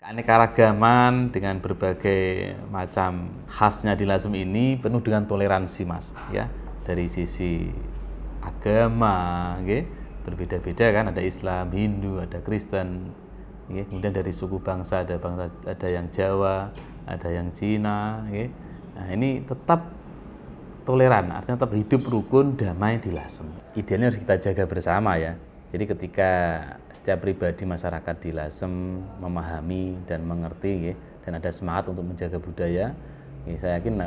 Keanekaragaman dengan berbagai macam khasnya di Lasem ini penuh dengan toleransi, Mas, ya. Dari sisi agama, nggih, berbeda-beda kan, ada Islam, Hindu, ada Kristen, nggih. Kemudian dari suku bangsa ada yang Jawa, ada yang Cina, nggih. Nah, ini tetap toleran, artinya tetap hidup rukun damai di Lasem. Idealnya harus kita jaga bersama ya. Jadi ketika setiap pribadi masyarakat di Lasem memahami dan mengerti ya, dan ada semangat untuk menjaga budaya, ya, saya yakin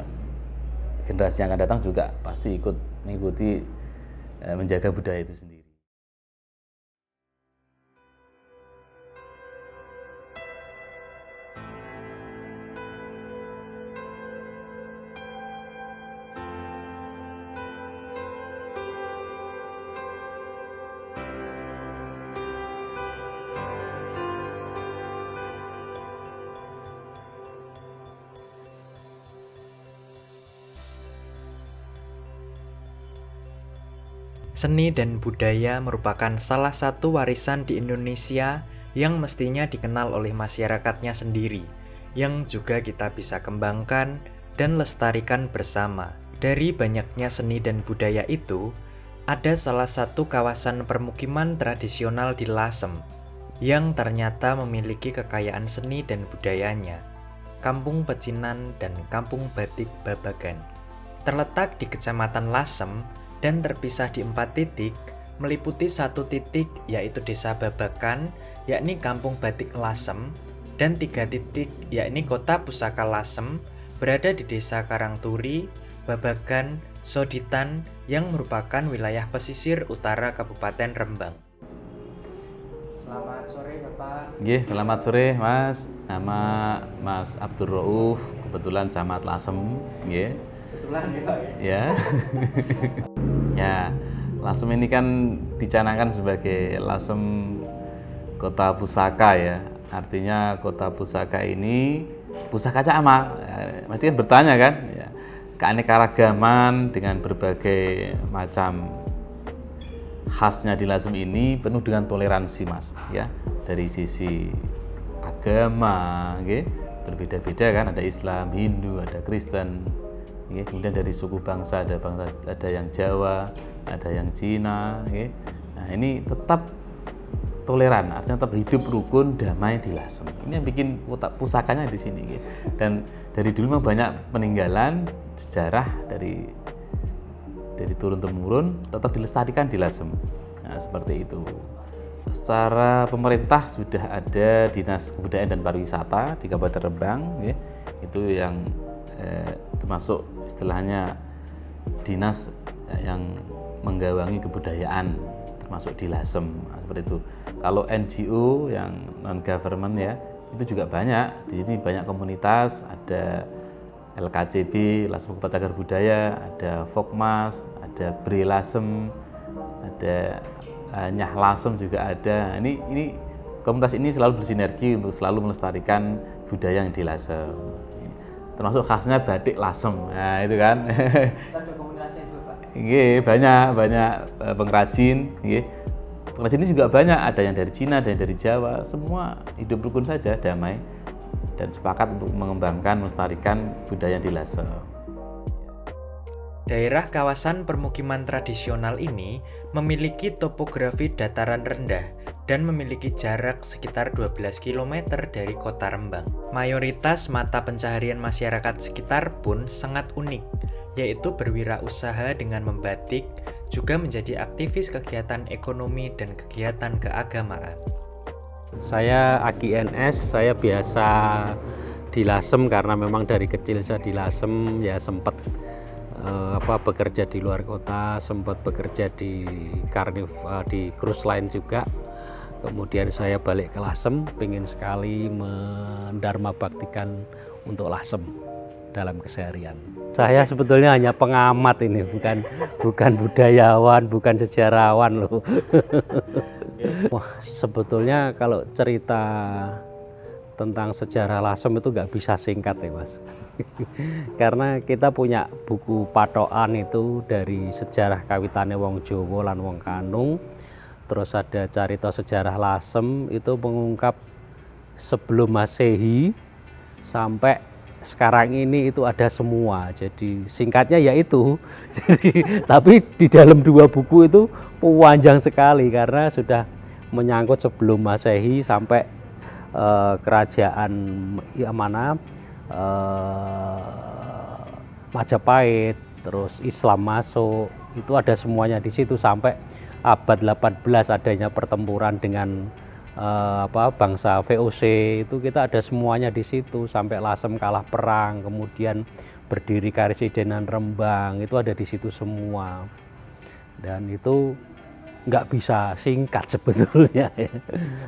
generasi yang akan datang juga pasti ikut mengikuti menjaga budaya itu sendiri. Seni dan budaya merupakan salah satu warisan di Indonesia yang mestinya dikenal oleh masyarakatnya sendiri, yang juga kita bisa kembangkan dan lestarikan bersama. Dari banyaknya seni dan budaya itu, ada salah satu kawasan permukiman tradisional di Lasem, yang ternyata memiliki kekayaan seni dan budayanya, Kampung Pecinan dan Kampung Batik Babagan. Terletak di Kecamatan Lasem, dan terpisah di 4 titik, meliputi 1 titik yaitu Desa Babakan, yakni Kampung Batik Lasem, dan 3 titik yakni Kota Pusaka Lasem, berada di Desa Karangturi, Babagan, Soditan, yang merupakan wilayah pesisir utara Kabupaten Rembang. Selamat sore Bapak. Nggih, selamat sore Mas. Nama Mas Abdur Rauf, kebetulan Camat Lasem, nggih. Kebetulan ya Pak ya? Ya. Ya, Lasem ini kan dicanangkan sebagai Lasem Kota Pusaka ya. Artinya Kota Pusaka ini pusaka sama. Pasti kan bertanya kan, ya. Keanekaragaman dengan berbagai macam khasnya di Lasem ini penuh dengan toleransi, Mas, ya. Dari sisi agama, nggih, berbeda-beda kan, ada Islam, Hindu, ada Kristen. Ya, kemudian dari suku bangsa ada yang Jawa, ada yang Cina, ya. Nah, ini tetap toleran, artinya tetap hidup rukun damai di Lasem. Ini yang bikin kota pusakanya di sini, ya. Dan dari dulu memang banyak peninggalan sejarah dari turun temurun tetap dilestarikan di Lasem. Nah, seperti itu. Secara pemerintah sudah ada Dinas Kebudayaan dan Pariwisata di Kabupaten Rembang, ya. Itu yang termasuk istilahnya dinas yang menggawangi kebudayaan termasuk di Lasem, nah, seperti itu. Kalau NGO yang non government ya itu juga banyak. Di sini banyak komunitas, ada LKCB Lasem Kota Cagar Budaya, ada Fokmas, ada Bre Lasem, ada Nyah Lasem juga ada. Ini komunitas ini selalu bersinergi untuk selalu melestarikan budaya yang di Lasem. Termasuk khasnya batik Lasem, nah itu kan. Ada komunikasi itu Pak? Iya, banyak pengrajin, iya. Pengrajin ini juga banyak, ada yang dari Cina, ada yang dari Jawa, semua hidup rukun saja, damai, dan sepakat untuk mengembangkan, melestarikan budaya di Lasem. Daerah kawasan permukiman tradisional ini memiliki topografi dataran rendah dan memiliki jarak sekitar 12 km dari kota Rembang. Mayoritas mata pencaharian masyarakat sekitar pun sangat unik, yaitu berwirausaha dengan membatik, juga menjadi aktivis kegiatan ekonomi dan kegiatan keagamaan. Saya Aki NS, saya biasa di Lasem karena memang dari kecil saya di Lasem, ya sempat bekerja di luar kota, sempat bekerja di di cruise line juga. Kemudian saya balik ke Lasem, pengen sekali mendharma baktikan untuk Lasem dalam keseharian. Saya sebetulnya hanya pengamat ini, bukan budayawan, bukan sejarawan loh. Wah, sebetulnya kalau cerita tentang sejarah Lasem itu nggak bisa singkat ya Mas. Karena kita punya buku patokan itu dari sejarah kawitane wong Jawa lan wong Kanung. Terus ada carita sejarah Lasem itu mengungkap sebelum Masehi sampai sekarang ini itu ada semua. Jadi singkatnya yaitu jadi tapi di dalam 2 buku itu panjang sekali karena sudah menyangkut sebelum Masehi sampai kerajaan mana Majapahit, terus Islam masuk, itu ada semuanya di situ sampai abad 18 adanya pertempuran dengan bangsa VOC, itu kita ada semuanya di situ sampai Lasem kalah perang, kemudian berdiri Karesidenan Rembang, itu ada di situ semua. Dan itu nggak bisa singkat sebetulnya ya.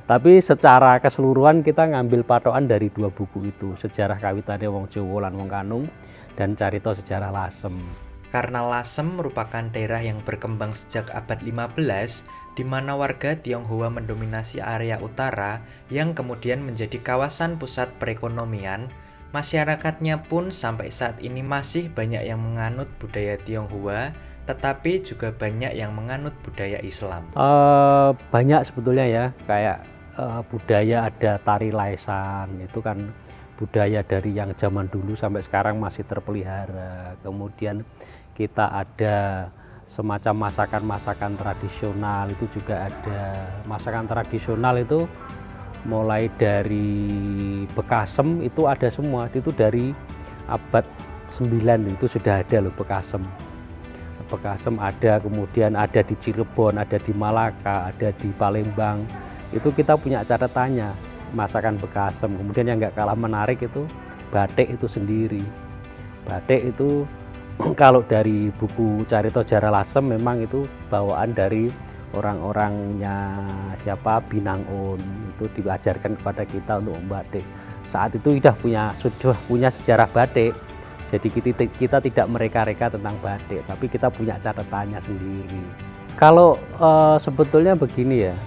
Tapi secara keseluruhan kita ngambil patokan dari 2 buku itu, Sejarah Kawitane Wong Jawa lan Wong Kanung dan Carita Sejarah Lasem. Karena Lasem merupakan daerah yang berkembang sejak abad 15, di mana warga Tionghoa mendominasi area utara yang kemudian menjadi kawasan pusat perekonomian, masyarakatnya pun sampai saat ini masih banyak yang menganut budaya Tionghoa, tetapi juga banyak yang menganut budaya Islam. Banyak sebetulnya ya, kayak budaya ada tari Laisan, itu kan budaya dari yang zaman dulu sampai sekarang masih terpelihara. Kemudian kita ada semacam masakan-masakan tradisional, itu juga ada. Masakan tradisional itu mulai dari bekasem itu ada semua, itu dari abad 9 itu sudah ada loh bekasem. Bekasem ada, kemudian ada di Cirebon, ada di Malaka, ada di Palembang. Itu kita punya catatannya, masakan bekasem. Kemudian yang nggak kalah menarik itu batik itu sendiri. Batik itu kalau dari buku Carita Sejarah Lasem memang itu bawaan dari orang-orangnya siapa Binangun, itu diajarkan kepada kita untuk membatik. Saat itu sudah punya sejarah batik. Jadi kita tidak mereka-reka tentang batik, tapi kita punya catatannya sendiri. Kalau sebetulnya begini ya,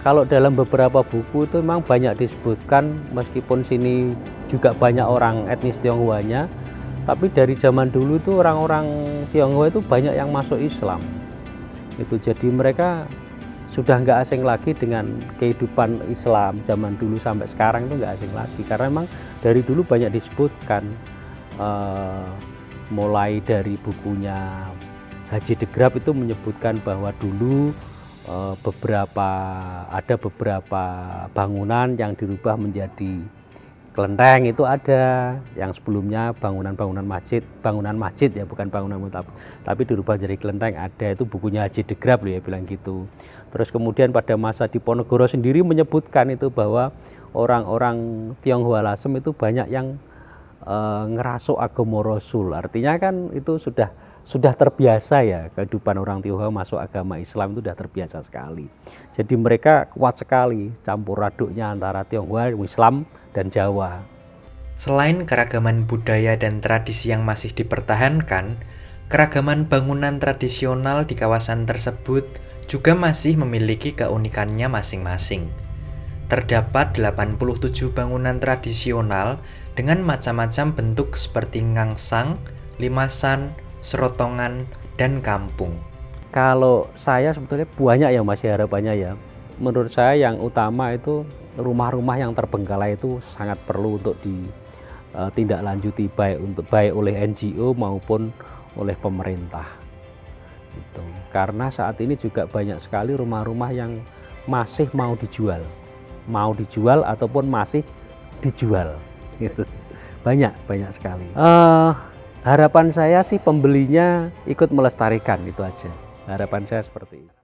kalau dalam beberapa buku itu memang banyak disebutkan, meskipun sini juga banyak orang etnis Tionghoanya, tapi dari zaman dulu itu orang-orang Tionghoa itu banyak yang masuk Islam. Itu jadi mereka sudah nggak asing lagi dengan kehidupan Islam zaman dulu sampai sekarang, itu nggak asing lagi, karena memang dari dulu banyak disebutkan. Mulai dari bukunya Haji de Graaf itu menyebutkan bahwa dulu ada beberapa bangunan yang dirubah menjadi kelenteng, itu ada. Yang sebelumnya bangunan masjid ya, bukan bangunan tapi dirubah jadi kelenteng, ada. Itu bukunya Haji de Graaf loh ya, bilang gitu. Terus kemudian pada masa Diponegoro sendiri menyebutkan itu bahwa orang-orang Tionghoa Lasem itu banyak yang ngerasuk agama Rasul, artinya kan itu sudah terbiasa ya, kehidupan orang Tionghoa masuk agama Islam itu sudah terbiasa sekali. Jadi mereka kuat sekali campur aduknya antara Tionghoa, Islam, dan Jawa. Selain keragaman budaya dan tradisi yang masih dipertahankan, keragaman bangunan tradisional di kawasan tersebut juga masih memiliki keunikannya masing-masing. Terdapat 87 bangunan tradisional dengan macam-macam bentuk seperti ngangsang, limasan, serotongan, dan kampung. Kalau saya sebetulnya banyak yang masih harapannya ya. Menurut saya yang utama itu rumah-rumah yang terbengkalai itu sangat perlu untuk ditindaklanjuti baik oleh NGO maupun oleh pemerintah. Gitu. Karena saat ini juga banyak sekali rumah-rumah yang masih mau dijual ataupun masih dijual. Gitu. Banyak sekali. Harapan saya sih pembelinya ikut melestarikan, itu aja. Harapan saya seperti itu.